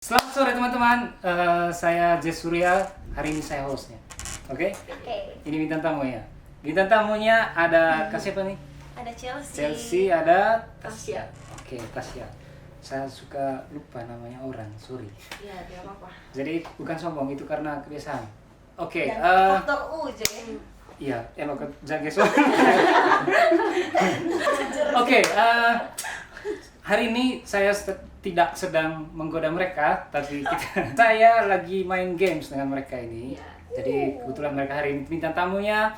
Selamat sore teman-teman, saya Jess Surya, hari ini saya hostnya. Oke? Ini bintang tamunya. Bintang tamunya ada siapa nih? Ada Chelsea. Chelsea, ada Tasya. Oke, Tasya. Saya suka lupa namanya orang, sorry. Iya, tidak apa-apa. Jadi bukan sombong, itu karena kebiasaan. Oke, Dan faktor U, Jen. iya, elok jaga sombong. Oke, hari ini saya tidak sedang menggoda mereka, tapi saya lagi main games dengan mereka ini. Jadi kebetulan mereka hari ini bintang tamunya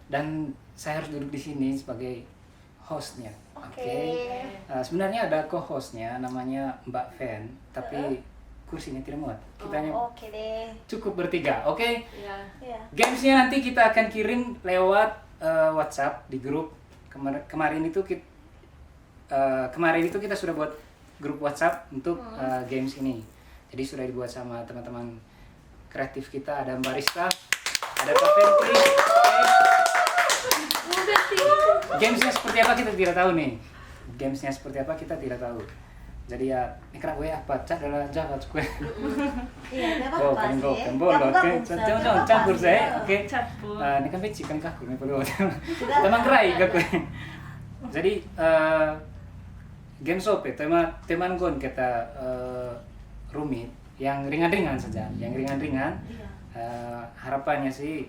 dan saya harus duduk di sini sebagai hostnya. Oke. Sebenarnya ada co-hostnya namanya Mbak Fen, tapi kursinya tidak muat. Kita hanya Oke deh. cukup bertiga, oke? Iya. Gamesnya nanti kita akan kirim lewat WhatsApp di grup. Kemarin itu kita sudah buat grup WhatsApp untuk games ini. Jadi sudah dibuat sama teman-teman kreatif kita, ada Mbak Rizka, ada Kak Fentri. Gamesnya seperti apa kita tidak tahu nih. Gamesnya seperti apa kita tidak tahu. Jadi ya, ini kena gue apa? Cak adalah jahat gue. Iya, tidak Oh, apa-apa kan sih. bolot kan. Jangan campur saya. Oke. Campur. Ini kan beci kan kaku nih perlu. Teman kerai kaku. Jadi game sope teman gon kita rumit yang ringan-ringan saja, yang ringan-ringan. Harapannya sih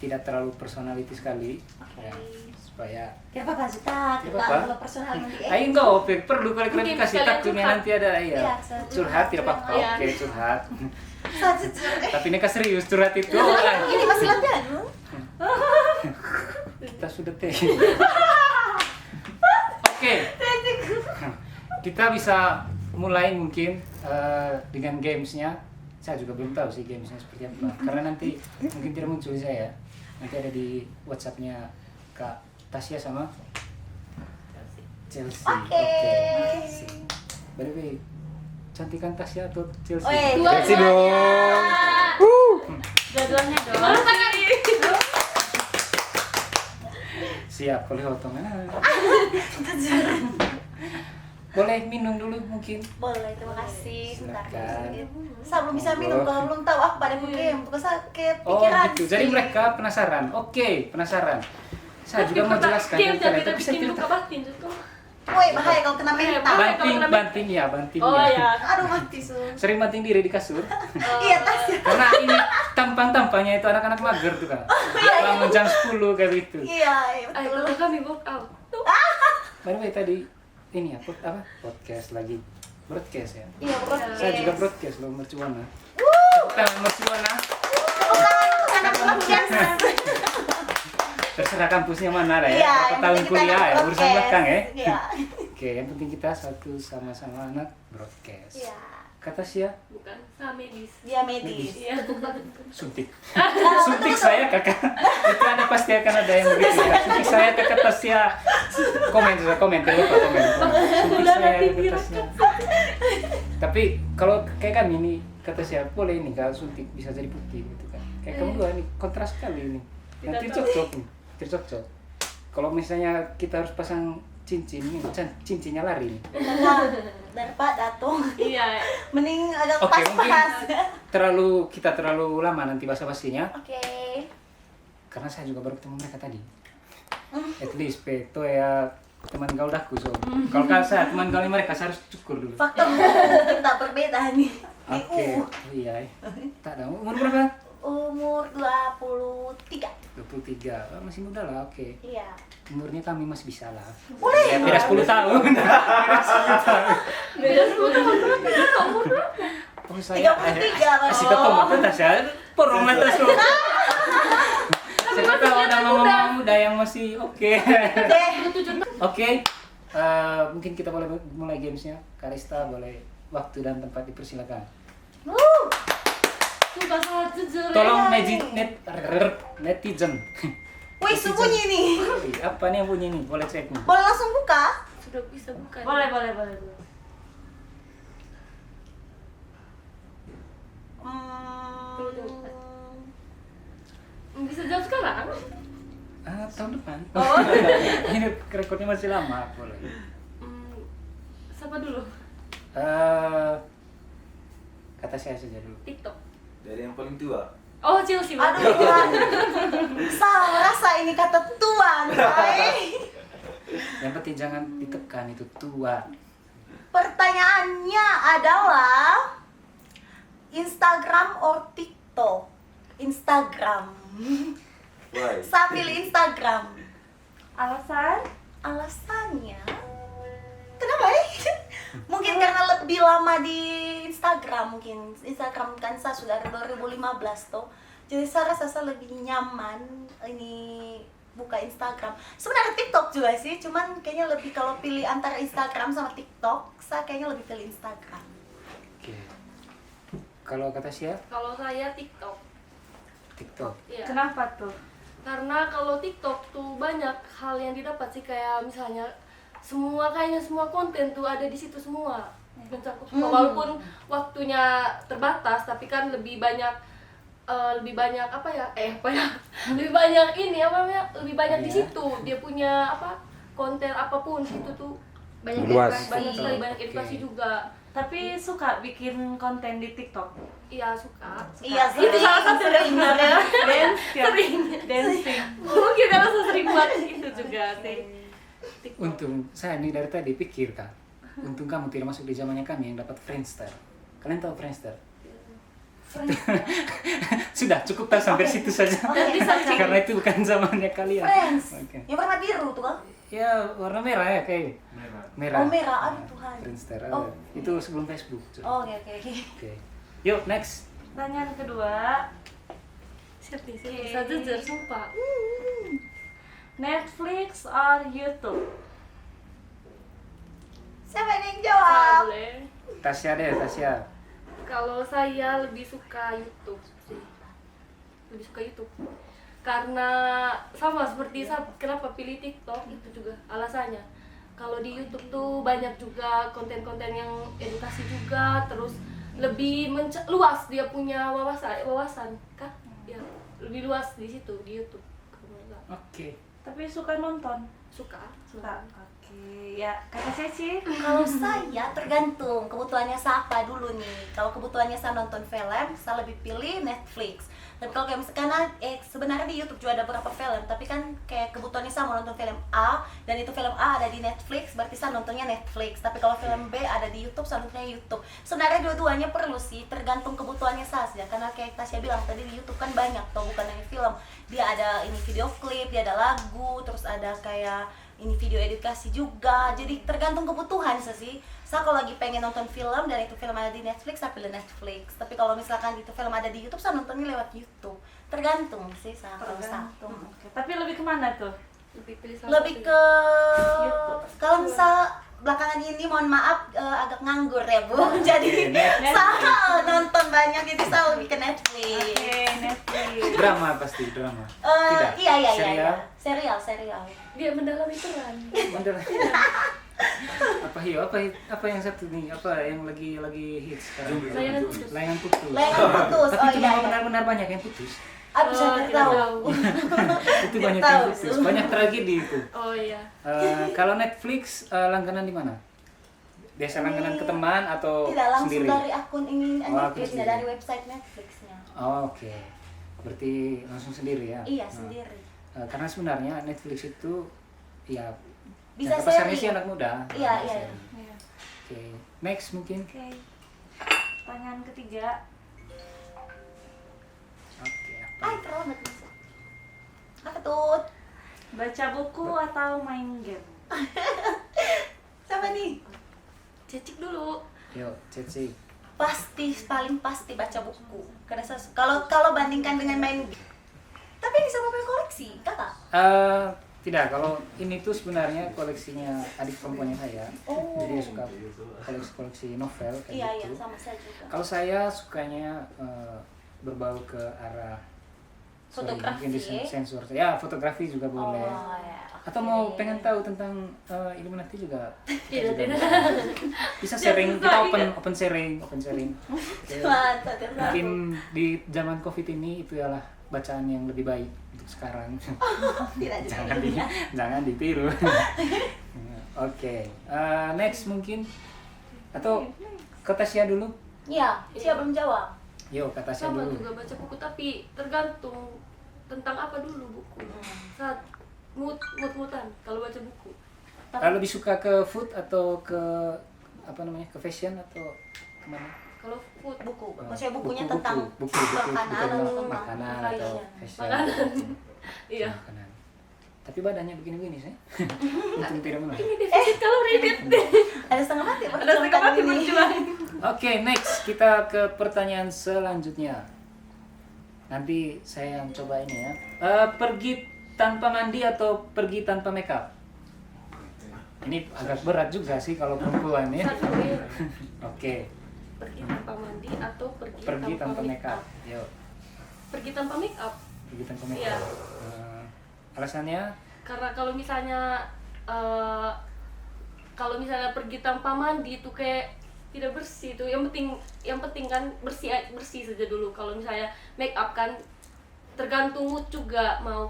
tidak terlalu personality sekali. Ya, supaya Tidak apa-apa, Zita. Tidak Kita apa-apa. kalau personal nanti. ayo enggak perlu klarifikasi sekalian takutnya curhat. nanti ada Iya, ya curhat tidak apa-apa. Iya. Oke, curhat. Jujur. Tapi ini kan serius curhat itu. Orang. Ini masih latihan. Kita sudah teh. Oke. Kita bisa mulai mungkin dengan gamesnya. Saya juga belum tahu sih gamesnya seperti apa. Karena nanti mungkin tidak muncul di saya. Nanti ada di WhatsAppnya Kak Tasya sama Chelsea. Oke. By the way, cantikan Tasya atau Chelsea? Weh, Chelsea dong. Dua-duanya dong. Siap, boleh otongan. Boleh minum dulu mungkin. Boleh, terima kasih. Bentar, Silakan. sedikit. Saya belum bisa minum kalau belum tahu apa pada game. Bukan sakit Oh pikiran gitu, sih. jadi mereka penasaran. Oke, penasaran. Saya juga mau jelaskan ke kalian, tapi saya tidak tahu. Woi, bahaya kalau kena mental. Banting ya. Oh ya. Aduh, mati su. Sering banting diri di kasur. Iya, Tasya. Karena ini tampang-tampangnya itu anak-anak mager tuh kan. Bangun jam 10 kayak gitu. Iya, Ayo betul. kami workout. By the way tadi ini ya, podcast lagi. Broadcast ya. Iya, broadcast. Saya juga broadcast loh, mercuana. Mercuana. Terserah kampusnya mana lah ya. Iya, Berapa tahun kuliah ya, urusan belakang ya. Iya. Oke, yang penting kita satu sama-sama anak broadcast. Iya. Kata Sia, Bukan sama medis. Dia medis. Iya. suntik. Suntik saya kakak. Itu ada pasti akan ada yang begitu ya. Suntik saya ke kata Sia. Komen, jangan lupa komen. Suntik saya ke kata Sia. Tapi kalau kayak kami ini kata Sia, boleh ini kalau suntik bisa jadi putih gitu kan. Kayak kamu dua ini kontras sekali ini. Nanti cocok nih, cocok. Kalau misalnya kita harus pasang cincin nih, cincinnya lari nih. Daripada datung. Iya. Mending agak Oke, mungkin pas-pas. kita terlalu lama nanti basa-basinya. Oke. Karena saya juga baru ketemu mereka tadi. At least peto ya teman gaul aku so. Kalau saya teman gaul mereka saya harus cukur dulu. Faktor kita berbeda nih. Oke, iya. Tak ada umur berapa? Umur 23. 23. Oh, masih muda lah, oke. Iya. Umurnya kami masih bisa lah. Boleh. Ya, beda 10 tahun. Beda 10 tahun. Oh, saya 33 kasih ketemu kita saya porong lantas loh. Siapa tahu ada mama muda yang masih oke. Deh. Oke, mungkin kita boleh mulai gamesnya. Karista boleh waktu dan tempat dipersilakan. Sumpah sangat jujur. Tolong Iya. netizen. Wih, sembunyi nih. Apa nih yang bunyi nih? Boleh cek nih. Boleh langsung buka? Sudah bisa bukan. Boleh. Bisa jawab sekarang? Tahun depan. Oh. Ini rekodnya masih lama, boleh. Siapa dulu? Kata saya saja dulu. TikTok. Dari yang paling tua. Oh, Chelsea. Aduh Tuhan. Saya merasa ini kata Tuhan, Bay. Yang penting jangan ditekan itu tua. Pertanyaannya adalah Instagram or TikTok? Instagram. Why? Saya pilih Instagram. Alasan? Alasannya kenapa ya? Mungkin karena lebih lama di Instagram. Mungkin Instagram kan saya sudah dari 2015 tuh. Jadi saya rasa saya lebih nyaman ini buka Instagram. Sebenarnya TikTok juga sih, cuman kayaknya lebih kalau pilih antara Instagram sama TikTok, saya kayaknya lebih pilih Instagram. Oke. Kalau kata siapa? Kalau saya TikTok. TikTok. Iya. Kenapa tuh? Karena kalau TikTok tuh banyak hal yang didapat sih, kayak misalnya kayaknya semua konten tuh ada di situ semua. Mencakup semua, walaupun waktunya terbatas, tapi kan lebih banyak lebih banyak lebih banyak ini apa namanya, lebih banyak di situ dia punya konten apapun situ tuh banyak Luas. banyak sekali, banyak Oke. edukasi juga. Tapi suka bikin konten di TikTok? Iya, suka. Iya, Itu salah satu dari sebenarnya. Dance ya? Sering. Dancing. Mungkin karena saya sering buat itu juga sih. TikTok. Untung saya nih dari tadi pikir Kak. Untung kamu tidak masuk di zamannya kami yang dapat Friendster. Kalian tahu Friendster? Sudah cukup tahu sampai situ saja. Nanti saja. Karena itu bukan zamannya kalian. Friends. Oke. Yang warna biru tuh kan? Ya warna merah ya kayak. Merah. Oh merah, aduh Tuhan. Friendster. Oh. Itu sebelum Facebook. Oh, oke. Oke. Yuk next. Pertanyaan kedua, Siapa sih? Bisa jujur, sumpah. Netflix or YouTube? Siapa yang jawab? Boleh. Tasya deh, Tasya. Kalau saya lebih suka YouTube sih. Lebih suka YouTube. Karena sama seperti saya kenapa pilih TikTok itu juga alasannya. Kalau di YouTube tuh banyak juga konten-konten yang edukasi juga, terus lebih luas dia punya wawasan kah? Ya, lebih luas di situ di YouTube. Oke. Tapi suka nonton? Suka. Suka. Oke, ya kata saya sih. Kalau saya tergantung kebutuhannya saya apa dulu nih. Kalau kebutuhannya saya nonton film, saya lebih pilih Netflix. Tapi kalau kayak misalkan sebenarnya di YouTube juga ada beberapa film, tapi kan kayak kebutuhannya saya mau nonton film A dan itu film A ada di Netflix, berarti saya nontonnya Netflix. Tapi kalau film B ada di YouTube, saya nontonnya YouTube. Sebenarnya dua-duanya perlu sih, tergantung kebutuhannya saya. Karena kayak Tasya bilang tadi di YouTube kan banyak tuh, bukan hanya film. Dia ada ini video klip, dia ada lagu, terus ada kayak ini video edukasi juga. Jadi tergantung kebutuhan sih. Saya kalau lagi pengen nonton film dan itu film ada di Netflix, saya pilih Netflix. Tapi kalau misalkan itu film ada di YouTube, saya nontonnya lewat YouTube. Tergantung sih saya. kalau saya. Tergantung. Oke. Tapi lebih kemana tuh? Lebih pilih salah Lebih satu. ke YouTube. kalau misal belakangan ini mohon maaf agak nganggur ya Bu. Jadi saya nonton banyak, jadi saya lebih ke Netflix. Oke, Netflix. Drama pasti drama. Iya. Serial? Serial. Dia mendalami peran. Bener. Apa yang satu nih? Apa yang lagi hits sekarang? Layangan putus. Layangan putus. Layangan putus. Tapi Oh itu iya. benar-benar banyak yang putus. Aduh, saya tidak tahu. Itu banyak Tahu, yang putus. Su. Banyak tragedi itu. Oh iya. Kalau Netflix langganan di mana? Biasa langganan ke teman atau Tidak langsung sendiri? dari akun ini Oh, akun Netflix, sendiri. dari website Netflixnya. Oh, oke. Berarti langsung sendiri ya? Iya, Nah, sendiri. karena sebenarnya Netflix itu ya Bisa jangka pasarnya sharing. sih anak muda. Iya, Bisa iya. sharing. Iya. Oke, next mungkin. Oke. Pertanyaan ketiga, Oke, apa? Ay, terlambat bisa. Apa tuh? baca buku atau main game? Siapa nih? Cecik dulu. Yuk, Ceci. Paling pasti baca buku. Karena kalau bandingkan dengan main game. Tapi ini sama main koleksi, kakak? Tidak, kalau ini tuh sebenarnya koleksinya adik perempuannya saya. Oh. Jadi dia suka koleksi novel kayak Iya, gitu. sama saya juga. Kalau saya sukanya berbau ke arah Fotografi. mungkin di sensor. Ya, fotografi juga boleh. Oh, ya. Atau mau pengen tahu tentang Illuminati juga? Tidak, juga tidak. bisa sharing, kita open sharing. Oke. Mantap, Mungkin di zaman Covid ini itu adalah bacaan yang lebih baik untuk sekarang. Tidak jangan ditiru. Oke. Next mungkin atau ke Tasya dulu. Iya, Cia belum jawab. Yo, kata saya Sama dulu. juga baca buku, tapi tergantung tentang apa dulu buku. Saat mood-moodan kalau baca buku. Kalau lebih suka ke food atau ke apa namanya, ke fashion atau kemana? Kalau food Buku, maksudnya bukunya Buku, tentang buku makanan tentang atau tentang makanan makanan. atau fashion. Makanan. Iya. Makanan. Tapi badannya begini-begini sih. Untung tidak menang. Ini defisit kalori deh. ada setengah mati Ada setengah mati berjuang. Oke, next kita ke pertanyaan selanjutnya. Nanti saya yang coba ini ya. Pergi tanpa mandi atau pergi tanpa makeup? Ini agak berat juga sih kalau perempuan ya. Satu ya. Oke, Pergi tanpa mandi atau pergi tanpa makeup. Yuk, Pergi tanpa make up. pergi tanpa Iya. makeup. Alasannya? Karena kalau misalnya pergi tanpa mandi itu kayak tidak bersih tuh. Yang penting kan bersih saja dulu. Kalau misalnya make up kan tergantung mood juga, mau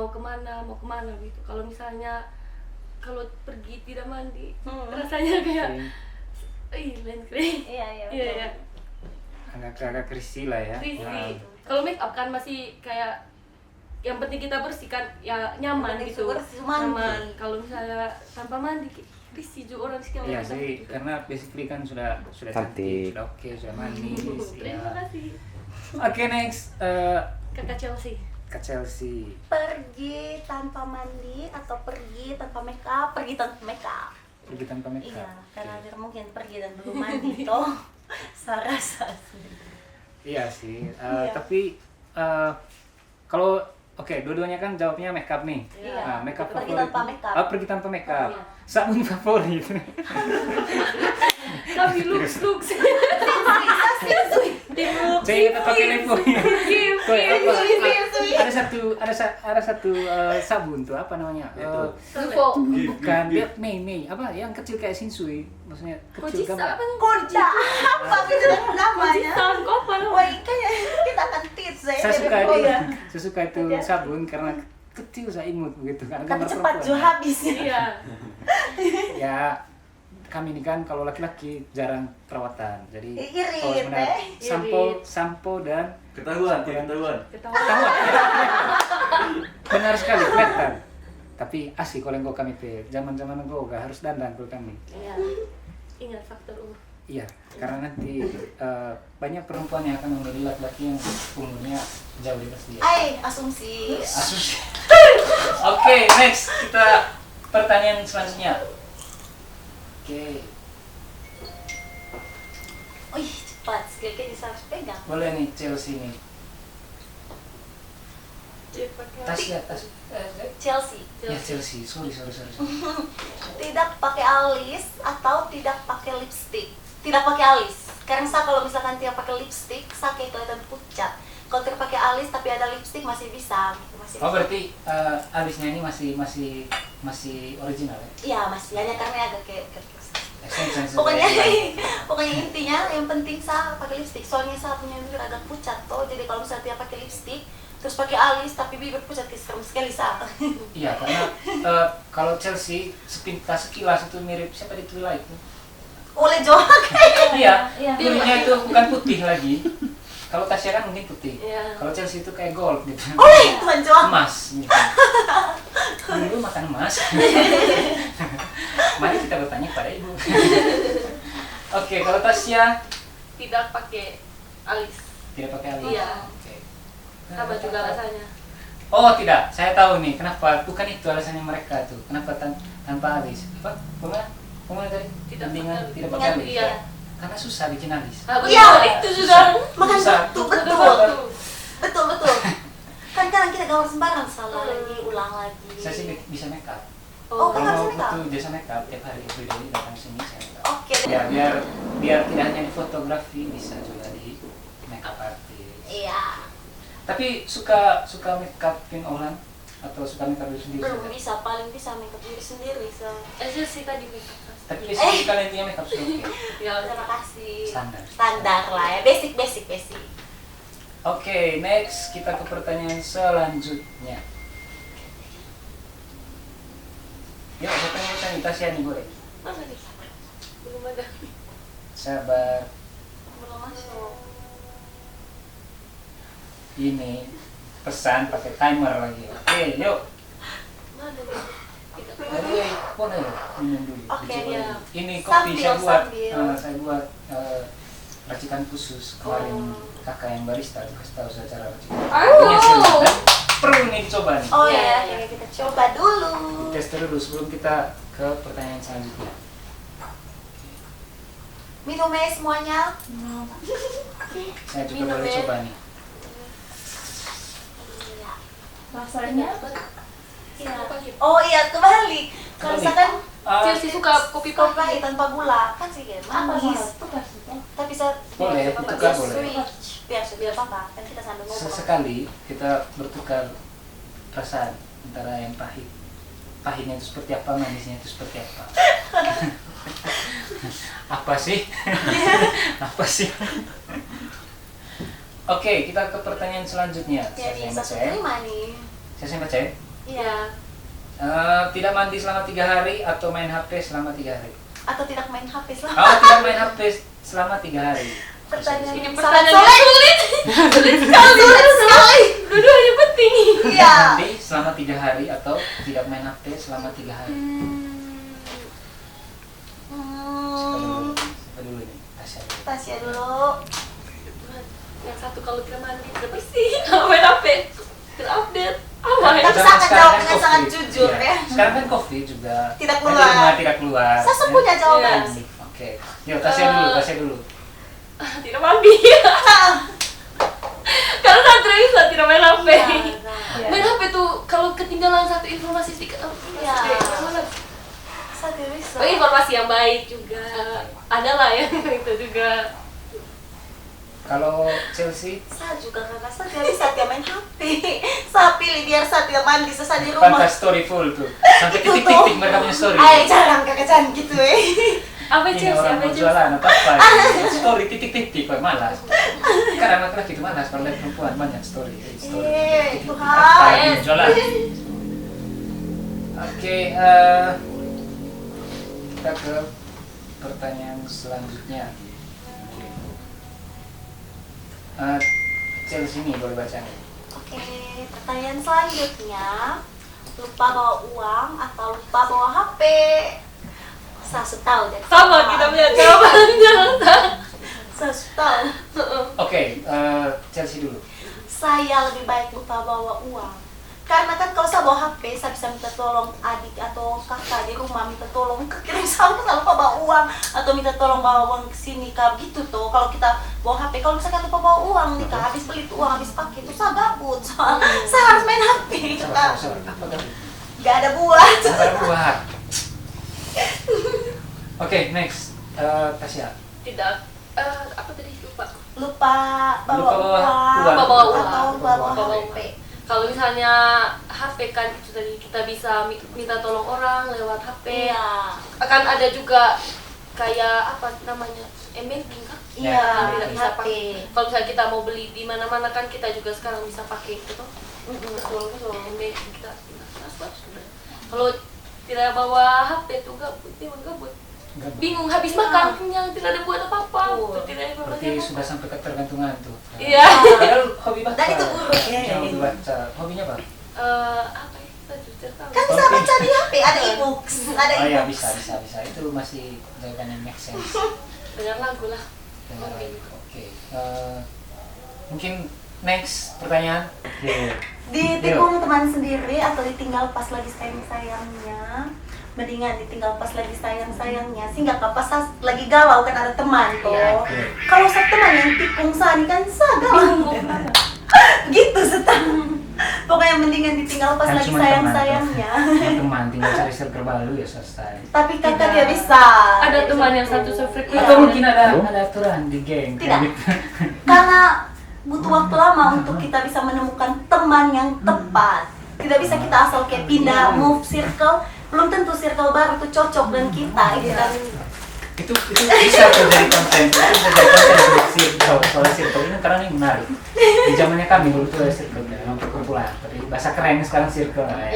kemana gitu. Kalau misalnya pergi tidak mandi rasanya kayak lain keren. Iya, Iya. Agak risih lah ya. Risih. Nah, Kalau make up kan masih kayak yang penting kita bersihkan ya nyaman Yang penting gitu. bersih, mandi. Nyaman. Kalau misalnya tanpa mandi risih juga orang sekitar. Iya sih, karena basically kan sudah cantik, sudah oke, sudah manis. Terima Ya. kasih. Oke, next Kakak Chelsea. ke Chelsea. Pergi tanpa mandi atau pergi tanpa makeup? Pergi tanpa makeup. Pergi tanpa makeup. Iya, karena Oke. dia mungkin pergi dan belum mandi toh. Saya rasa sih. Iya sih, Iya. tapi kalau oke, dua-duanya kan jawabnya makeup nih. Iya. Nah, makeup Pergi favorit. tanpa makeup. Pergi tanpa makeup. Iya. Sabun favorit. Tapi looks. Saya kita pakai Nepo. Koi, apa? Ada satu sabun tuh apa namanya? Info. Bukan dia Mei apa yang kecil kayak Shinsui, maksudnya kecil Kojisa kan? apa? Koda apa itu namanya? Tahun kopan. Wah, kayaknya kita akan tips ya. Saya suka Oh, itu, iya. saya suka itu sabun karena kecil saya imut begitu kan. Tapi cepat juga habis ya. Iya. Ya kami ini kan kalau laki-laki jarang perawatan, jadi Irit, kalau sebenarnya Irit. sampo dan Ketahuan. Ketawa. tahu benar sekali kelihatan. Tapi asik kalau engkau kami teh zaman-zaman engkau gak harus dandan kalau kami. Iya. Ingat faktor umur. Iya, karena nanti banyak perempuan yang akan memilih laki-laki yang umurnya jauh di atas dia. Asumsi. Asus. Oke, next kita pertanyaan selanjutnya. Oke, Wih, cepat. Sekali-kali bisa harus pegang. boleh nih Chelsea nih. Dia pakai Tas ya, tas. Chelsea. Ya Chelsea, sorry. Tidak pakai alis atau tidak pakai lipstick? Tidak pakai alis. Karena saya kalau misalkan tidak pakai lipstick, saya kayak kelihatan pucat. Kalau tidak pakai alis tapi ada lipstick masih bisa. Masih Oh bisa. berarti alisnya ini masih original ya? Iya, masih hanya karena agak kayak Extension pokoknya saja. pokoknya intinya yang penting saya pakai lipstick. Soalnya saya punya bibir agak pucat toh. Jadi kalau misalnya dia pakai lipstick terus pakai alis tapi bibir pucat serem sekali saya. Iya, karena kalau Chelsea sekilas itu mirip siapa di Twilight itu? Oleh Joa kayaknya. Iya, Iya. kulitnya itu bukan putih lagi. Kalau Tasya kan mungkin putih. Iya. Kalau Chelsea itu kayak gold gitu. Oleh Tuhan Joa. Emas gitu. Dulu makan emas. Mari kita bertanya kepada ibu. Oke, kalau Tasya tidak pakai alis. tidak pakai alis. Iya. Oke. Sama juga rasanya. Oh tidak, saya tahu nih kenapa. Bukan itu alasannya mereka tuh. Kenapa tanpa alis? Apa? Kemana tadi? Tidak Tandingan pakai alis. tidak pakai alis. Iya. Karena susah bikin alis. Iya, itu juga. Makan Susah. betul. Kan kadang kita gambar sembarang salah lagi, ulang lagi. Saya sih bisa make up. Oh, kan Kalau harus make up? butuh jasa make up tiap hari everyday datang sini saya make up. Oke. Biar tidak hanya di fotografi, bisa juga di make up artist. Iya. Tapi suka make upin orang atau suka make up diri sendiri? Belum saja? bisa, paling bisa make up diri sendiri. Aja sih tadi makeup. Tapi basically kalian intinya make up sudah oke. Ya, Terima kasih. Standar lah ya, basic. Oke, next kita ke pertanyaan selanjutnya. Ya, saya tanya Tasya nih boleh. mana nih? Belum ada. Sabar. Belum masuk. Ini pesan pakai timer lagi. Oke, yuk. Mana nih? Ayo, boleh minum dulu. Oke, Dicoba ya. dulu. Ini kopi saya buat, sambil. saya buat racikan khusus kemarin kakak yang barista kasih tahu saya cara racikan. Punya Silma, dan perlu nih dicoba nih. Oh Iya, ya, iya. kita coba dulu. Tes dulu sebelum kita ke pertanyaan selanjutnya. Minum ya semuanya. Saya juga Minum boleh ya. coba nih. Rasanya Iya. Oh iya, kembali. Kalau misalkan Chelsea suka kopi kopi pahit. tanpa gula, kan sih manis. Tapi saya Boleh, biar ditukar biar boleh. switch, biar apa? Kan kita sambil ngobrol. Sesekali kita bertukar perasaan antara yang pahit. Pahitnya itu seperti apa, manisnya itu seperti apa. Apa sih? Apa sih? Oke, kita ke pertanyaan selanjutnya. Jadi Saya 105 nih. Saya baca ya. Iya. Tidak mandi selama 3 hari atau main HP selama 3 hari? Atau tidak main HP selama. Oh, tidak main HP selama 3 hari. Pertanyaan Ini yang pertanyaan sangat yang sulit. Sulit sekali. Sulit sekali. Dua-duanya penting. Iya. Mandi selama 3 hari atau tidak main HP selama 3 hari? Siapa dulu nih? Tasya dulu. Tasya dulu. Yang satu kalau tidak mandi tidak bersih. Kalau main HP terupdate. Apa ya? Tapi Zaman sangat sekarang jawab kan dengan COVID. sangat jujur, Iya. ya. Sekarang kan COVID juga Tidak Di keluar. rumah tidak keluar. Saya ya. punya jawaban. Iya. Oke. Yuk, Tasya dulu, Tasya dulu. Tidak mandi. Karena saya tidak bisa tidak main HP. Nah, Main HP tuh kalau ketinggalan satu informasi sedikit. Iya. Mana? saya tidak bisa. Oh, informasi yang baik juga. Ada lah ya itu juga. Kalau Chelsea, Saya juga kakak saya tidak bisa dia main HP. Saya pilih biar saya tidak mandi selesai di rumah. pantas story full tuh. Sampai Itu titik-titik mereka punya story. Ay, jarang kakak jangan gitu Apa Ini Chelsea? orang Apa mau Chelsea? jualan apa-apa. Story titik-titik, kok malas. Karena laki-laki itu malas, kalau lihat perempuan banyak story. Story. Eh, Titik-titik. Tuhan. Apa lagi mau jualan? Oke, kita ke pertanyaan selanjutnya. Chelsea ini boleh baca nih. Oke, pertanyaan selanjutnya. Lupa bawa uang atau lupa bawa HP? Saya sudah tahu deh. Sama kita punya jawabannya. Saya sudah tahu. Oke, Chelsea dulu. Saya lebih baik lupa bawa uang. Karena kan kalau saya bawa HP, saya bisa minta tolong adik atau kakak di rumah, minta tolong kirim saldo, nggak lupa bawa uang, atau minta tolong bawa uang ke sini kak gitu tuh. Kalau kita bawa HP, kalau misalkan lupa bawa uang nih kak, habis beli tuh uang, habis pakai itu saya gabut, saya harus main HP. Sabar. Apa kan? Gak ada buat. Sabar buat. Oke, next. Tasya. Tidak. Apa tadi lupa? Lupa bawa Lupa bawa uang, uang. Lupa bawa uang. atau lupa bawa Bawa HP. Kalau misalnya HP kan itu tadi kita bisa minta tolong orang lewat HP. Iya. Akan ada juga kayak apa namanya? M-banking kan? Iya, Tidak di bisa HP. pakai. Kalau misalnya kita mau beli di mana-mana kan kita juga sekarang bisa pakai itu tuh. Betul. M-banking kita tinggal transfer sudah. Kalau tidak bawa HP tuh gabut. Enggak, Bingung habis makan kenyang tidak ada buat apa-apa. Tidak ada berarti informasi sudah sampai ketergantungan tuh. Iya. Padahal hobi baca. Dan itu buruk, ya. Hobi baca. Hobinya apa? Apa ya? Kita juga tahu. Kan bisa baca di HP, ada e-books, ada Oh ya, e-books. bisa. Itu masih jawaban yang make sense. Dengar lagu lah. Dengar Oke. lagi. Oke. Mungkin next pertanyaan. Ditikung teman sendiri atau ditinggal pas lagi sayang-sayangnya? Mendingan ditinggal pas lagi sayang-sayangnya, sehingga pas lagi galau kan ada teman tuh. Iya, oke. Kalau saya teman yang tikung sani kan saya galau. Gitu setang. Pokoknya mendingan ditinggal pas Kan lagi cuma teman, sayang-sayangnya. Teman tinggal cari circle baru ya selesai. Tapi kakak dia bisa. Ada teman yang satu sefrekuensi. Atau mungkin ada aturan di geng. Tidak. kayak gitu. Karena butuh waktu lama untuk kita bisa menemukan teman yang tepat. Tidak bisa kita asal kayak pindah, move circle. Belum tentu circle baru itu cocok dengan kita. itu bisa terjadi konten. Itu bisa jadi konten soal circle ini karena ini menarik. Di zamannya kami dulu tuh ada circle, memang perkumpulan. Tapi bahasa keren sekarang circle.